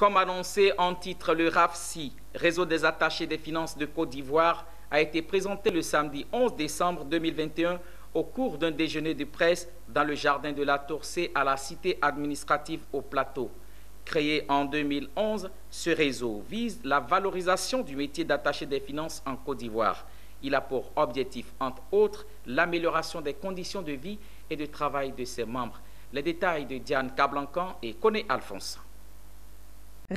Comme annoncé en titre, le RAFSI, Réseau des attachés des finances de Côte d'Ivoire, a été présenté le samedi 11 décembre 2021 au cours d'un déjeuner de presse dans le jardin de la Tour C à la cité administrative au Plateau. Créé en 2011, ce réseau vise la valorisation du métier d'attaché des finances en Côte d'Ivoire. Il a pour objectif, entre autres, l'amélioration des conditions de vie et de travail de ses membres. Les détails de Diane Cablancan et Koné Alphonse.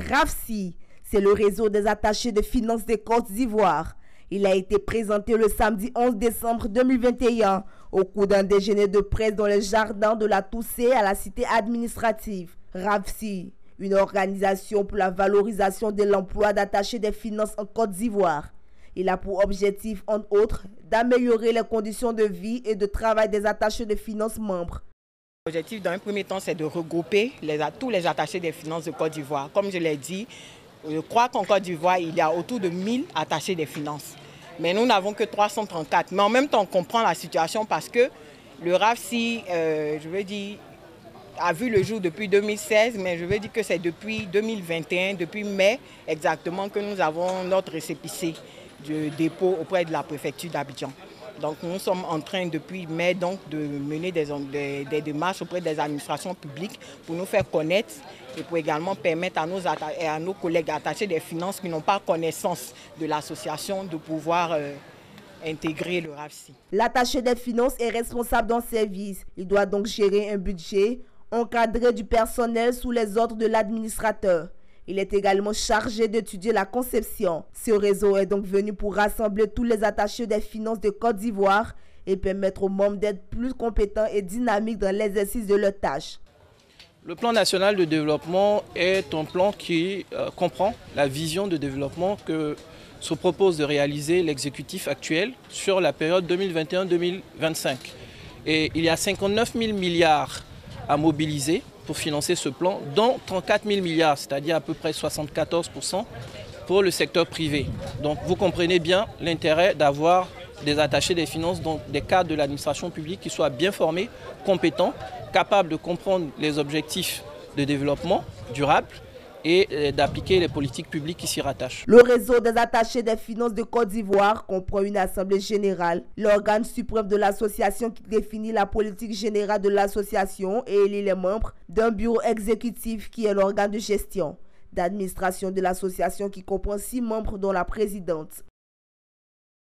RAFSI, c'est le réseau des attachés de finances de Côte d'Ivoire. Il a été présenté le samedi 11 décembre 2021 au cours d'un déjeuner de presse dans le jardin de la Toussée à la cité administrative. RAFSI, une organisation pour la valorisation de l'emploi d'attachés des finances en Côte d'Ivoire. Il a pour objectif, entre autres, d'améliorer les conditions de vie et de travail des attachés de finances membres. L'objectif, dans un premier temps, c'est de regrouper tous les attachés des finances de Côte d'Ivoire. Comme je l'ai dit, je crois qu'en Côte d'Ivoire, il y a autour de 1000 attachés des finances. Mais nous n'avons que 334. Mais en même temps, on comprend la situation parce que le RAFSI, a vu le jour depuis 2016, mais je veux dire que c'est depuis 2021, depuis mai exactement, que nous avons notre récépissé de dépôt auprès de la préfecture d'Abidjan. Donc nous sommes en train depuis mai donc, de mener des démarches auprès des administrations publiques pour nous faire connaître et pour également permettre à nos collègues attachés des finances qui n'ont pas connaissance de l'association de pouvoir intégrer le RAFSI. L'attaché des finances est responsable d'un service. Il doit donc gérer un budget, encadrer du personnel sous les ordres de l'administrateur. Il est également chargé d'étudier la conception. Ce réseau est donc venu pour rassembler tous les attachés des finances de Côte d'Ivoire et permettre aux membres d'être plus compétents et dynamiques dans l'exercice de leurs tâches. Le plan national de développement est un plan qui comprend la vision de développement que se propose de réaliser l'exécutif actuel sur la période 2021-2025. Et il y a 59 000 milliards à mobiliser pour financer ce plan, dont 34 000 milliards, c'est-à-dire à peu près 74% pour le secteur privé. Donc vous comprenez bien l'intérêt d'avoir des attachés des finances, donc des cadres de l'administration publique qui soient bien formés, compétents, capables de comprendre les objectifs de développement durable et d'appliquer les politiques publiques qui s'y rattachent. Le réseau des attachés des finances de Côte d'Ivoire comprend une assemblée générale, l'organe suprême de l'association qui définit la politique générale de l'association et élit les membres d'un bureau exécutif qui est l'organe de gestion, d'administration de l'association qui comprend 6 membres dont la présidente.